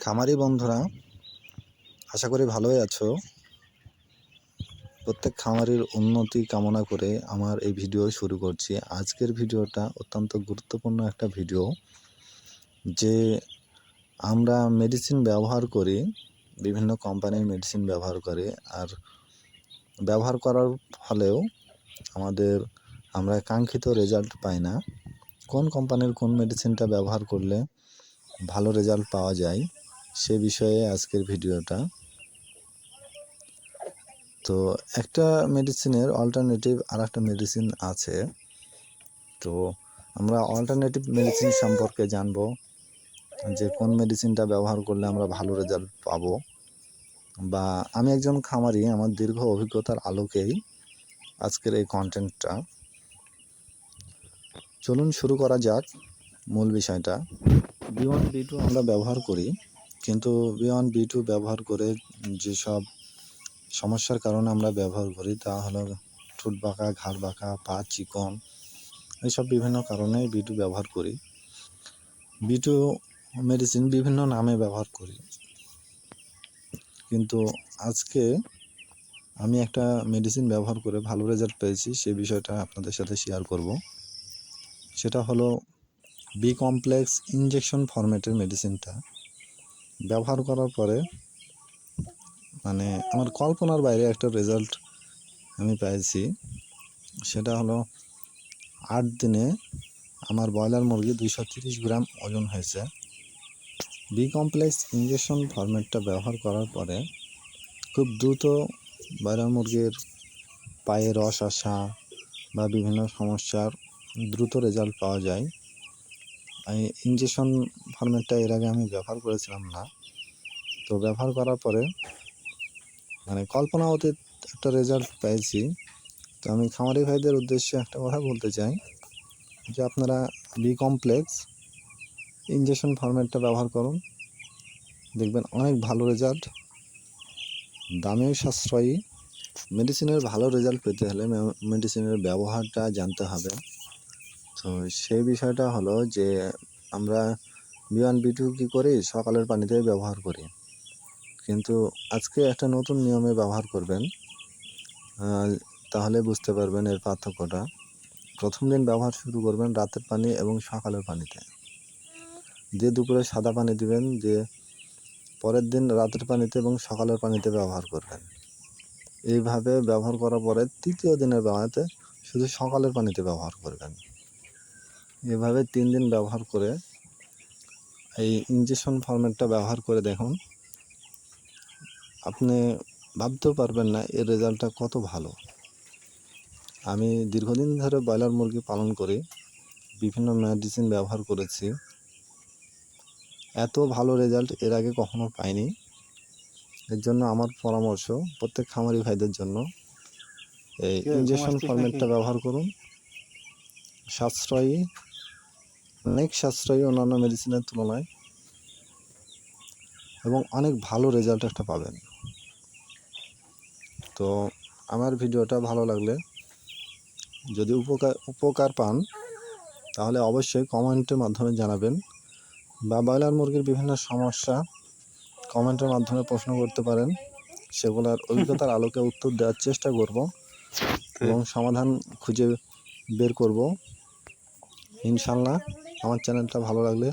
খামারি বন্ধুরা, আশা করি ভালোই আছো। প্রত্যেক খামারির উন্নতি কামনা করে আমার এই ভিডিও শুরু করছি। আজকের ভিডিওটা অত্যন্ত গুরুত্বপূর্ণ একটা ভিডিও, যে আমরা মেডিসিন ব্যবহার করি, বিভিন্ন কোম্পানির মেডিসিন ব্যবহার করে, আর ব্যবহার করার ফলেও আমরা কাঙ্ক্ষিত রেজাল্ট পাই না। কোন কোম্পানির কোন মেডিসিনটা ব্যবহার করলে ভালো রেজাল্ট পাওয়া যায় সে বিষয়ে আজকের ভিডিওটা। তো একটা মেডিসিনের অল্টারনেটিভ আর একটা মেডিসিন আছে। তো আমরা অল্টারনেটিভ মেডিসিন সম্পর্কে জানবো, যে কোন মেডিসিনটা ব্যবহার করলে আমরা ভালো রেজাল্ট পাবো। বা আমি একজন খামারি, আমার দীর্ঘ অভিজ্ঞতার আলোকেই আজকের এই কন্টেন্টটা। চলুন শুরু করা যাক মূল বিষয়টা। B1 B2 আমরা ব্যবহার করি, কিন্তু B1 B2 ব্যবহার করে যেসব সমস্যার কারণে আমরা ব্যবহার করি তা হলো ঠোঁট বাঁকা, ঘাড় বাঁকা, পা চিকন, এইসব বিভিন্ন কারণে B2 ব্যবহার করি। B2 মেডিসিন বিভিন্ন নামে ব্যবহার করি, কিন্তু আজকে আমি একটা মেডিসিন ব্যবহার করে ভালো রেজাল্ট পেয়েছি, সেই বিষয়টা আপনাদের সাথে শেয়ার করব। সেটা হলো বি কমপ্লেক্স ইনজেকশন ফরম্যাটের মেডিসিনটা ব্যবহার করার পরে আমার কল্পনার বাইরে একটা রেজাল্ট আমি পেয়েছি। সেটা হলো 8 দিনে আমার ব্রয়লার মুরগি 230 গ্রাম ওজন হয়েছে। বি কমপ্লেক্স ইনজেকশন ফরম্যাটটা ব্যবহার করার পরে খুব দ্রুত ব্রয়লার মুরগির পায়ে রস আসা বা বিভিন্ন সমস্যার দ্রুত রেজাল্ট পাওয়া যায়। এই ইনজেকশন ফরম্যাটটা এর আগে আমি ব্যবহার করেছিলাম না, তো ব্যবহার করার পরে কল্পনা অতীত একটা রেজাল্ট পেয়েছি। তো আমি খামারি ভাইদের উদ্দেশ্যে একটা কথা বলতে চাই, যে আপনারা বি কমপ্লেক্স ইনজেকশন ফরম্যাটটা ব্যবহার করুন, দেখবেন অনেক ভালো রেজাল্ট। দামেও সাশ্রয়ী। মেডিসিনের ভালো রেজাল্ট পেতে হলে মেডিসিনের ব্যবহারটা জানতে হবে। তো সেই বিষয়টা হলো যে আমরা B1 B2 কী করি, সকালের পানিতে ব্যবহার করি, কিন্তু আজকে একটা নতুন নিয়মে ব্যবহার করবেন, তাহলে বুঝতে পারবেন এর পার্থক্যটা। প্রথম দিন ব্যবহার শুরু করবেন রাতের পানি এবং সকালের পানিতে, দিয়ে দুপুরে সাদা পানি দিবেন, দিয়ে পরের দিন রাতের পানিতে এবং সকালের পানিতে ব্যবহার করবেন। এইভাবে ব্যবহার করার পরে তৃতীয় দিনের বেলাতে শুধু সকালের পানিতে ব্যবহার করবেন। এভাবে 3 দিন ব্যবহার করে এই ইনজেকশন ফরম্যাটটা ব্যবহার করে দেখুন, আপনি ভাবতেও পারবেন না এর রেজাল্টটা কত ভালো। আমি দীর্ঘদিন ধরে ব্রয়লার মুরগি পালন করি, বিভিন্ন মেডিসিন ব্যবহার করেছি, এত ভালো রেজাল্ট এর আগে কখনো পাইনি। এর জন্য আমার পরামর্শ প্রত্যেক খামারি ভাইদের জন্য, এই ইনজেকশন ফরম্যাটটা ব্যবহার করুন। সাশ্রয়ী, অনেক সাশ্রয়ী অন্যান্য মেডিসিনের তুলনায়, এবং অনেক ভালো রেজাল্ট একটা পাবেন। তো আমার ভিডিওটা ভালো লাগলে, যদি উপকার পান, তাহলে অবশ্যই কমেন্টের মাধ্যমে জানাবেন, বা ব্রয়লার মুরগির বিভিন্ন সমস্যা কমেন্টের মাধ্যমে প্রশ্ন করতে পারেন। সেগুলোর অভিজ্ঞতার আলোকে উত্তর দেওয়ার চেষ্টা করব এবং সমাধান খুঁজে বের করব ইনশাল্লাহ। আমার চ্যানেলটা ভালো লাগলে